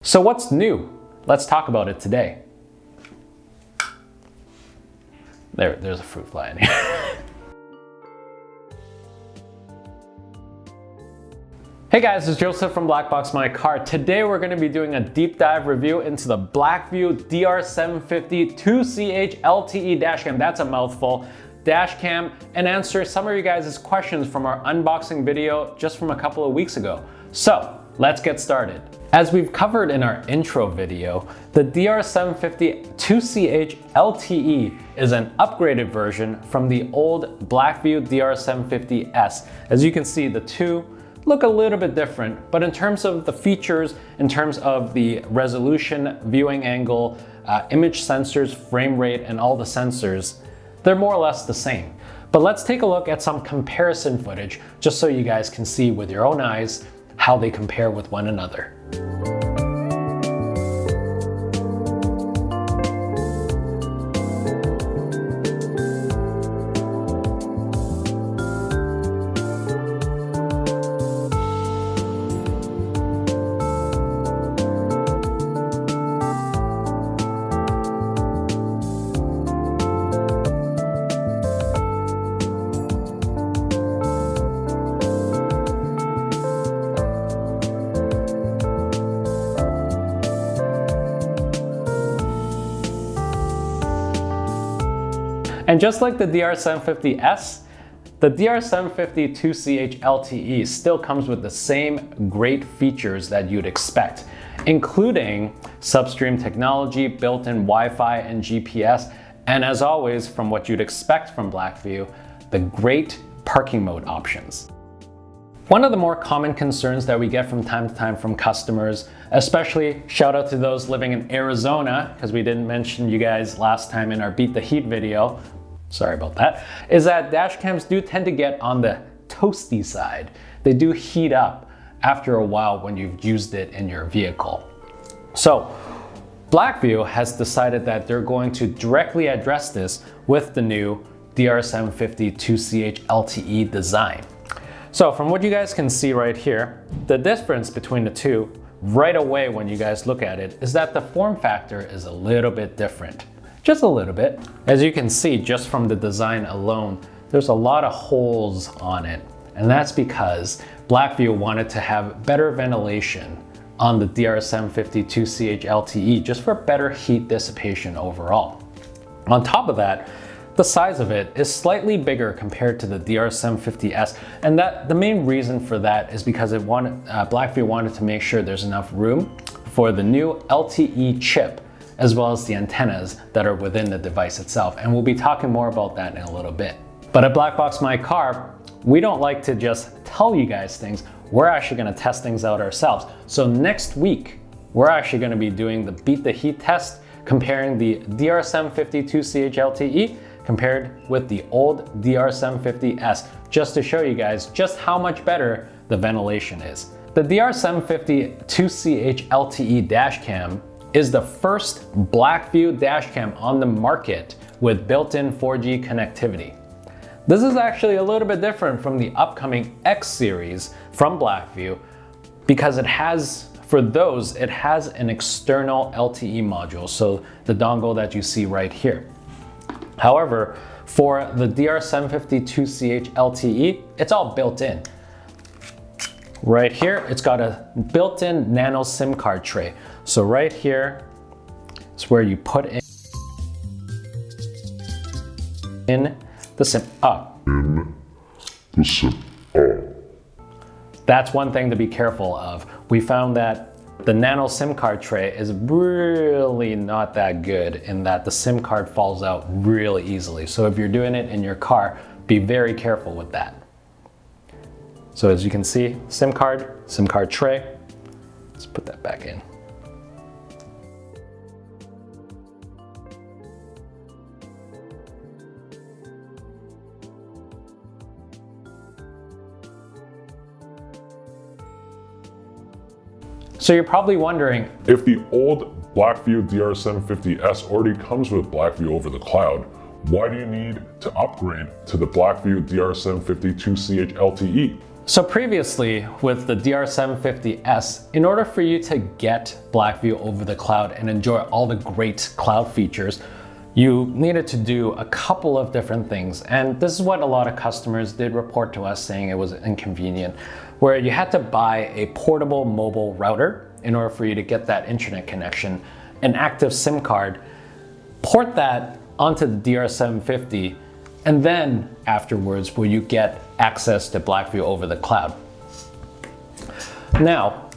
So what's new? Let's talk about it today. There's a fruit fly in here. Hey guys, it's Joseph from BlackboxMyCar. Today we're going to be doing a deep dive review into the BlackVue DR750-2CH LTE dashcam. That's a mouthful. Dashcam, and answer some of you guys' questions from our unboxing video just from a couple of weeks ago. So let's get started. As we've covered in our intro video, the DR750-2CH LTE is an upgraded version from the old BlackVue DR750S. As you can see, the two look a little bit different, but in terms of the features, in terms of the resolution, viewing angle, image sensors, frame rate, and all the sensors, they're more or less the same. But let's take a look at some comparison footage just so you guys can see with your own eyes how they compare with one another. And just like the DR750S, the DR750-2CH LTE still comes with the same great features that you'd expect, including substream technology, built-in Wi-Fi and GPS, and as always, from what you'd expect from BlackVue, the great parking mode options. One of the more common concerns that we get from time to time from customers, especially shout out to those living in Arizona, because we didn't mention you guys last time in our Beat the Heat video, sorry about that, is that dash cams do tend to get on the toasty side. They do heat up after a while when you've used it in your vehicle. So BlackVue has decided that they're going to directly address this with the new DR750-2CH LTE design. So from what you guys can see right here, the difference between the two right away when you guys look at it is that the form factor is a little bit different. Just a little bit. As you can see, just from the design alone, there's a lot of holes on it. And that's because BlackVue wanted to have better ventilation on the DR750-2CH LTE just for better heat dissipation overall. On top of that, the size of it is slightly bigger compared to the DR750S, and the main reason for that is because BlackVue wanted to make sure there's enough room for the new LTE chip as well as the antennas that are within the device itself, and we'll be talking more about that in a little bit. But at BlackboxMyCar, we don't like to just tell you guys things, we're actually going to test things out ourselves. So next week, we're actually going to be doing the Beat the Heat test, comparing the DR750-2CH LTE compared with the old DR750S, just to show you guys just how much better the ventilation is. The DR750-2CH LTE dashcam is the first BlackVue dashcam on the market with built-in 4G connectivity. This is actually a little bit different from the upcoming X series from BlackVue because it has an external LTE module, so the dongle that you see right here. However, for the DR750-2CH LTE, it's all built in. Right here, it's got a built-in nano SIM card tray. So right here is where you put in the SIM. That's one thing to be careful of. We found that the nano SIM card tray is really not that good in that the SIM card falls out really easily. So if you're doing it in your car, be very careful with that. So as you can see, SIM card tray. Let's put that back in. So you're probably wondering, if the old BlackVue DR750S already comes with BlackVue over the cloud, why do you need to upgrade to the BlackVue DR750-2CH LTE? So previously with the DR750S, in order for you to get BlackVue over the cloud and enjoy all the great cloud features, you needed to do a couple of different things. And this is what a lot of customers did report to us, saying it was inconvenient, where you had to buy a portable mobile router in order for you to get that internet connection, an active SIM card, port that onto the DR750, and then afterwards will you get access to BlackVue over the cloud. Now,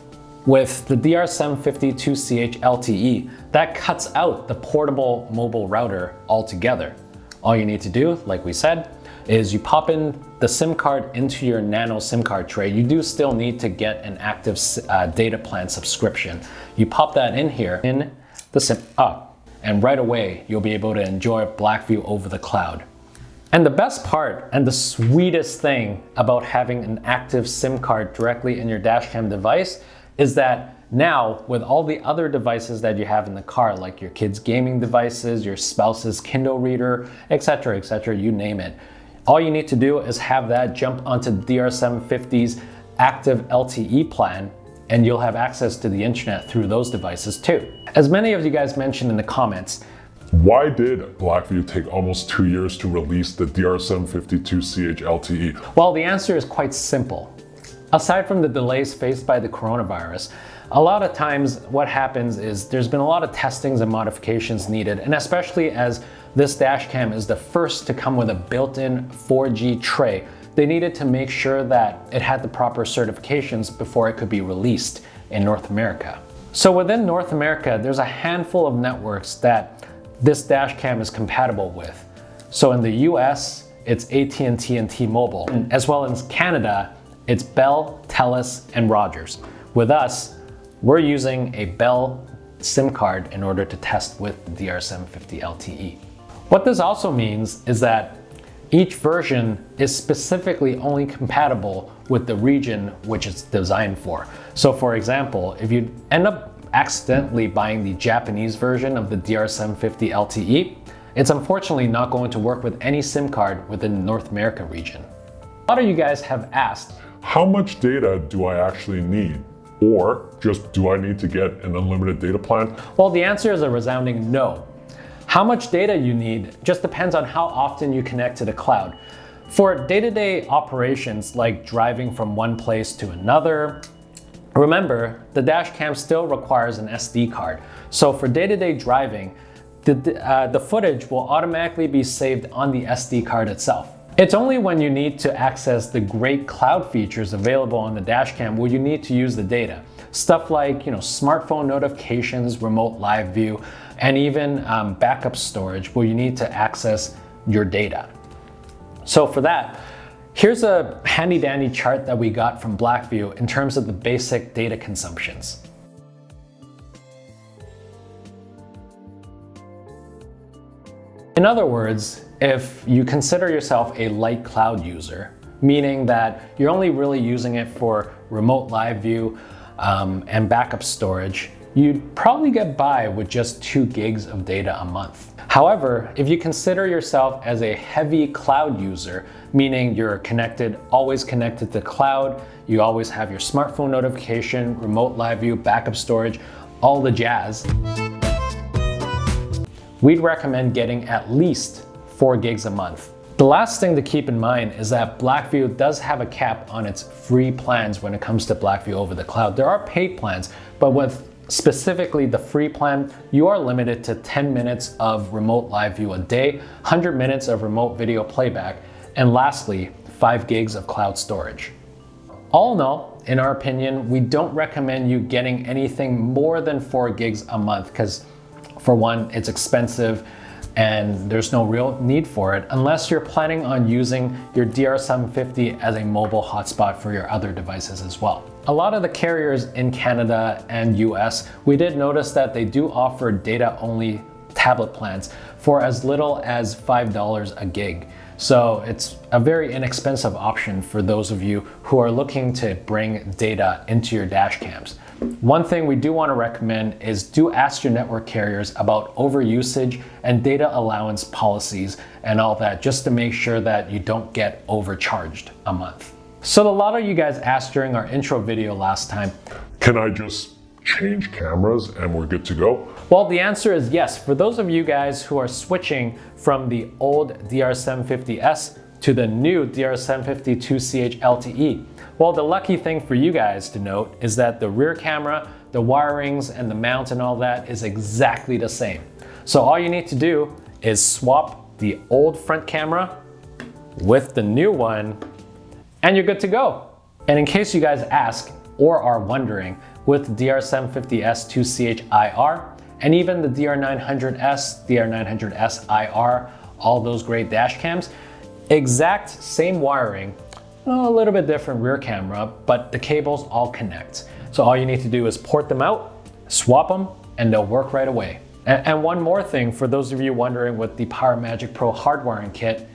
with the DR750-2CH LTE, that cuts out the portable mobile router altogether. All you need to do, like we said, is you pop in the SIM card into your nano SIM card tray. You do still need to get an active data plan subscription. You pop that in here in the SIM and right away you'll be able to enjoy BlackVue over the cloud. And the best part and the sweetest thing about having an active SIM card directly in your dashcam device is that now with all the other devices that you have in the car, like your kids' gaming devices, your spouse's Kindle reader, etc., you name it, all you need to do is have that jump onto DR750's active LTE plan, and you'll have access to the internet through those devices too. As many of you guys mentioned in the comments, why did BlackVue take almost 2 years to release the DR750-2CH LTE? Well, the answer is quite simple. Aside from the delays faced by the coronavirus, a lot of times what happens is there's been a lot of testings and modifications needed, and especially as this dashcam is the first to come with a built-in 4G tray, they needed to make sure that it had the proper certifications before it could be released in North America. So within North America, there's a handful of networks that this dashcam is compatible with. So in the US, it's AT&T and T-Mobile, and as well as Canada, it's Bell, Telus, and Rogers. With us, we're using a Bell SIM card in order to test with the DR750 LTE. What this also means is that each version is specifically only compatible with the region which it's designed for. So for example, if you end up accidentally buying the Japanese version of the DR750 LTE, it's unfortunately not going to work with any SIM card within the North America region. A lot of you guys have asked, how much data do I actually need? Or just do I need to get an unlimited data plan? Well, the answer is a resounding no. How much data you need just depends on how often you connect to the cloud. For day-to-day operations like driving from one place to another, remember, the dashcam still requires an SD card. So for day-to-day driving, the footage will automatically be saved on the SD card itself. It's only when you need to access the great cloud features available on the dashcam will you need to use the data. Stuff like, smartphone notifications, remote live view, and even backup storage where you need to access your data. So for that, here's a handy dandy chart that we got from BlackVue in terms of the basic data consumptions. In other words, if you consider yourself a light cloud user, meaning that you're only really using it for remote live view and backup storage, you'd probably get by with just 2 gigs of data a month. However, if you consider yourself as a heavy cloud user, meaning you're always connected to cloud, you always have your smartphone notification, remote live view, backup storage, all the jazz, we'd recommend getting at least 4 gigs a month. The last thing to keep in mind is that BlackVue does have a cap on its free plans when it comes to BlackVue over the cloud. There are paid plans, but with specifically the free plan, you are limited to 10 minutes of remote live view a day, 100 minutes of remote video playback, and lastly, 5 gigs of cloud storage. All in all, in our opinion, we don't recommend you getting anything more than 4 gigs a month because for one, it's expensive and there's no real need for it unless you're planning on using your DR750 as a mobile hotspot for your other devices as well. A lot of the carriers in Canada and US, we did notice that they do offer data-only tablet plans for as little as $5 a gig. So it's a very inexpensive option for those of you who are looking to bring data into your dash cams. One thing we do want to recommend is do ask your network carriers about overusage and data allowance policies and all that, just to make sure that you don't get overcharged a month. So a lot of you guys asked during our intro video last time, can I just change cameras and we're good to go? Well, the answer is yes. For those of you guys who are switching from the old DR750S to the new DR750-2CH LTE, well, the lucky thing for you guys to note is that the rear camera, the wirings, and the mount and all that is exactly the same. So all you need to do is swap the old front camera with the new one, and you're good to go. And in case you guys ask or are wondering, with the DR750S 2CH IR and even the DR900S, DR900S IR, all those great dash cams, exact same wiring, a little bit different rear camera, but the cables all connect. So all you need to do is port them out, swap them, and they'll work right away. And one more thing, for those of you wondering with the PowerMagic Pro hardwiring kit,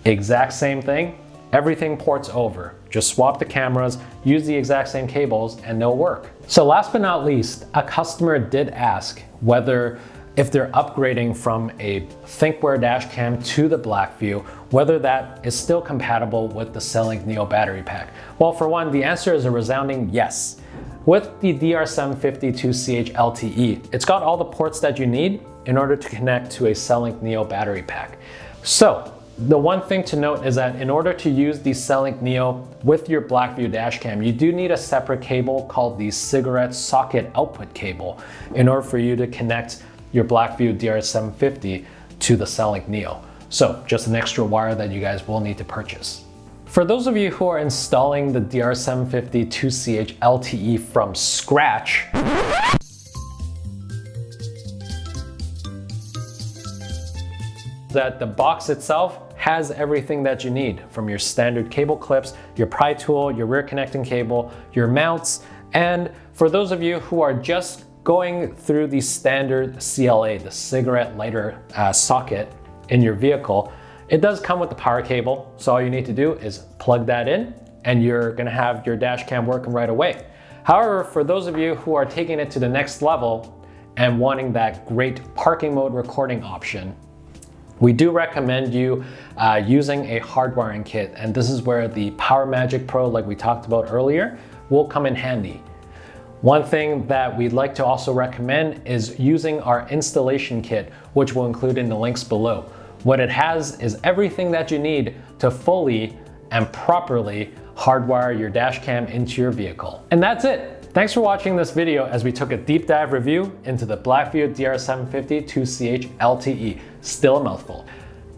exact same thing. Everything ports over. Just swap the cameras, use the exact same cables, and they'll work. So last but not least, a customer did ask whether if they're upgrading from a ThinkWare dash cam to the BlackVue, whether that is still compatible with the Cellink Neo battery pack. Well, for one, the answer is a resounding yes. With the DR750-2CH LTE, it's got all the ports that you need in order to connect to a Cellink Neo battery pack. So, the one thing to note is that in order to use the Cellink Neo with your BlackVue dashcam, you do need a separate cable called the cigarette socket output cable in order for you to connect your BlackVue DR750 to the Cellink Neo. So just an extra wire that you guys will need to purchase. For those of you who are installing the DR750-2CH LTE from scratch, that the box itself has everything that you need, from your standard cable clips, your pry tool, your rear connecting cable, your mounts, and for those of you who are just going through the standard CLA, the cigarette lighter socket in your vehicle, it does come with the power cable, so all you need to do is plug that in and you're gonna have your dash cam working right away. However, for those of you who are taking it to the next level and wanting that great parking mode recording option, we do recommend you using a hardwiring kit, and this is where the PowerMagic Pro, like we talked about earlier, will come in handy. One thing that we'd like to also recommend is using our installation kit, which we'll include in the links below. What it has is everything that you need to fully and properly hardwire your dash cam into your vehicle. And that's it. Thanks for watching this video as we took a deep dive review into the BlackVue DR750-2CH LTE. Still a mouthful.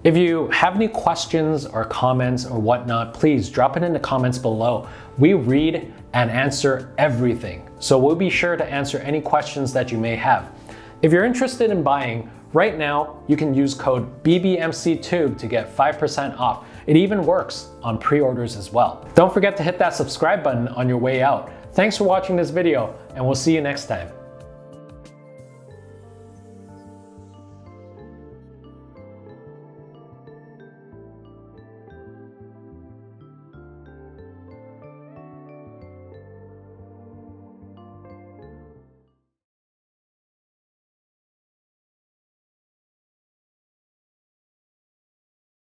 If you have any questions or comments or whatnot, please drop it in the comments below. We read and answer everything, so we'll be sure to answer any questions that you may have. If you're interested in buying, right now you can use code BBMCTube to get 5% off. It even works on pre-orders as well. Don't forget to hit that subscribe button on your way out. Thanks for watching this video, and we'll see you next time.